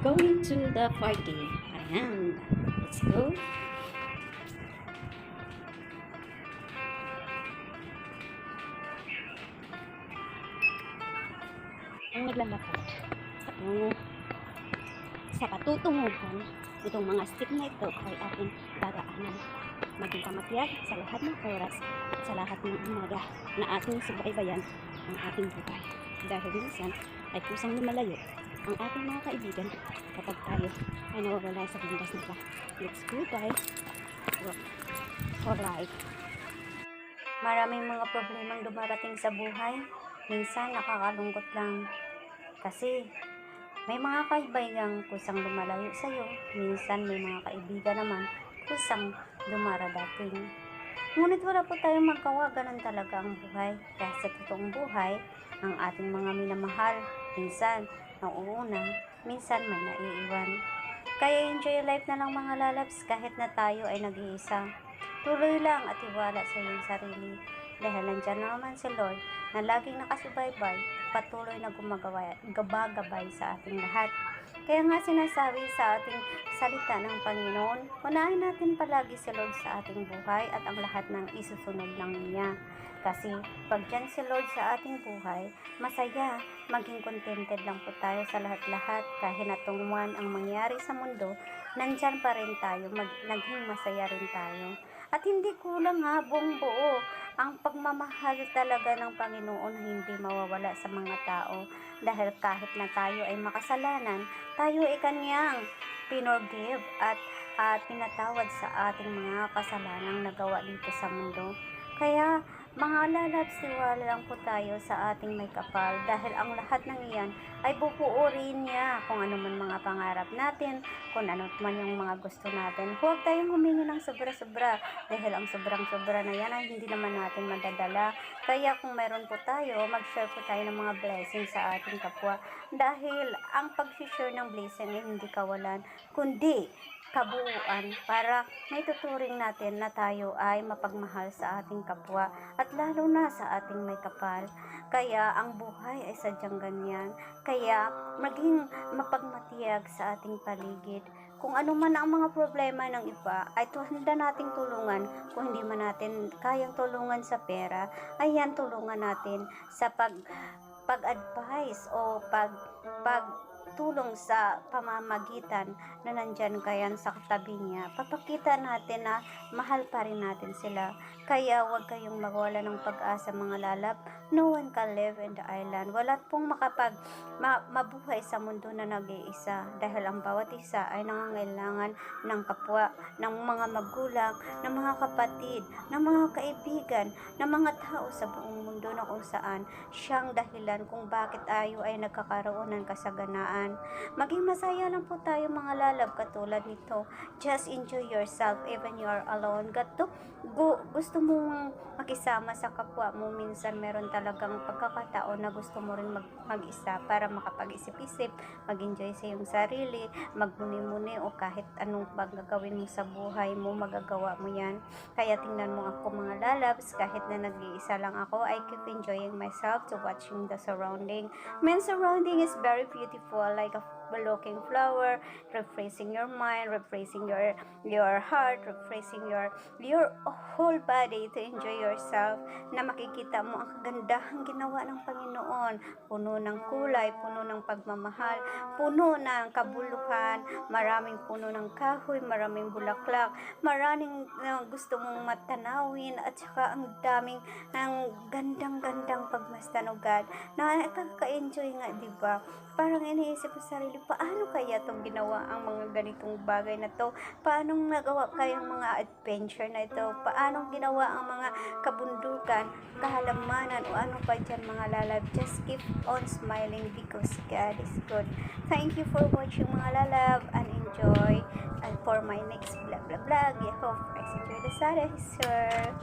going to the party. Ayan. Let's go. Ang naglalakad patungo sa patutunguhan itong mga stick na ito ay ating daraanan. Maging pamatyag sa lahat ng oras, sa lahat ng umaga na ating subaybayan ang ating buhay. Dahil minsan ay kusang lumalayo ang ating mga kaibigan kapag tayo ay nawawala sa bindas nila. Let's go guys. Work for life. Maraming mga problemang dumarating sa buhay. Minsan nakakalungkot lang kasi may mga kaibigan kusang lumalayo sa'yo. Minsan may mga kaibigan naman kusang dumaradating. Ngunit wala po tayong magawa, ganun talaga ang buhay. Dahil sa totoong buhay, ang ating mga minamahal, minsan nauuna, minsan may naiiwan. Kaya enjoy life na lang mga lalabs kahit na tayo ay nag-iisa. Tuloy lang at iwala sa iyong sarili. Dahil nandyan naman si Lord na laging nakasubaybay, patuloy na gumagabay sa ating lahat. Kaya nga sinasabi sa ating salita ng Panginoon, unahin natin palagi si Lord sa ating buhay at ang lahat ng isusunod ng niya. Kasi pag dyan si Lord sa ating buhay, masaya, maging contented lang po tayo sa lahat-lahat. Kahit natunguan ang mangyari sa mundo, nandyan pa rin tayo, naging masaya rin tayo. At hindi kulang ha, buong buo ang pagmamahal talaga ng Panginoon hindi mawawala sa mga tao. Dahil kahit na tayo ay makasalanan, tayo ay kanyang pinorgive at pinatawad sa ating mga kasalanang nagawa dito sa mundo. Kaya mga lalabs, tiwala lang po tayo sa ating may kapal dahil ang lahat ng iyan ay bubuurin niya kung ano man mga pangarap natin, kung ano man yung mga gusto natin. Huwag tayong humingi ng sobra-sobra dahil ang sobrang-sobra na yan ay hindi naman natin madadala. Kaya kung meron po tayo, mag-share po tayo ng mga blessings sa ating kapwa dahil ang pag-share ng blessing ay hindi kawalan, kundi kabuuan para may tuturing natin na tayo ay mapagmahal sa ating kapwa at lalo na sa ating may kapal. Kaya ang buhay ay sadyang ganyan. Kaya maging mapagmatiyag sa ating paligid. Kung ano man ang mga problema ng iba, ay handa nating tulungan. Kung hindi man natin kayang tulungan sa pera, ayan tulungan natin sa pag-advise o tulong sa pamamagitan na nandyan kayan sa katabi niya. Papakita natin na mahal pa rin natin sila. Kaya huwag kayong magwala ng pag-asa mga lalap. No one can live in the island. Wala pong mabuhay sa mundo na nag-iisa dahil ang bawat isa ay nangangailangan ng kapwa, ng mga magulang, ng mga kapatid, ng mga kaibigan, ng mga tao sa buong mundo na kung saan siyang dahilan kung bakit tayo ay nagkakaroon ng kasaganaan. Maging masaya lang po tayo mga lalab katulad nito. Just enjoy yourself even you are alone. Gusto mong makisama sa kapwa mo, minsan meron talagang pagkakataon na gusto mo rin mag-isa para makapag-isip-isip, mag-enjoy sa iyong sarili, magmuni-muni o kahit anong gagawin mo sa buhay mo, magagawa mo yan. Kaya tingnan mo ako mga lalabs, kahit na nag-iisa lang ako, I keep enjoying myself to watching the surrounding. My surrounding is very beautiful, like a looking flower, refreshing your mind, refreshing your heart, refreshing your whole body to enjoy yourself, na makikita mo ang kagandahang ginawa ng Panginoon, puno ng kulay, puno ng pagmamahal, puno ng kabuluhan, maraming puno ng kahoy, maraming bulaklak, maraming gusto mong matanawin, at saka ang daming gandang-gandang pagmastanugan na nakaka-enjoy nga, diba? Parang iniisip ko sa sarili, paano kaya itong ginawa ang mga ganitong bagay na to? Paano nagawa kayang mga adventure na ito? Paano ginawa ang mga kabundukan, kahalamanan, o ano pa dyan mga lalab? Just keep on smiling because God is good. Thank you for watching mga lalab and enjoy. And for my next vlog, I hope you guys enjoy the Sarah, sir.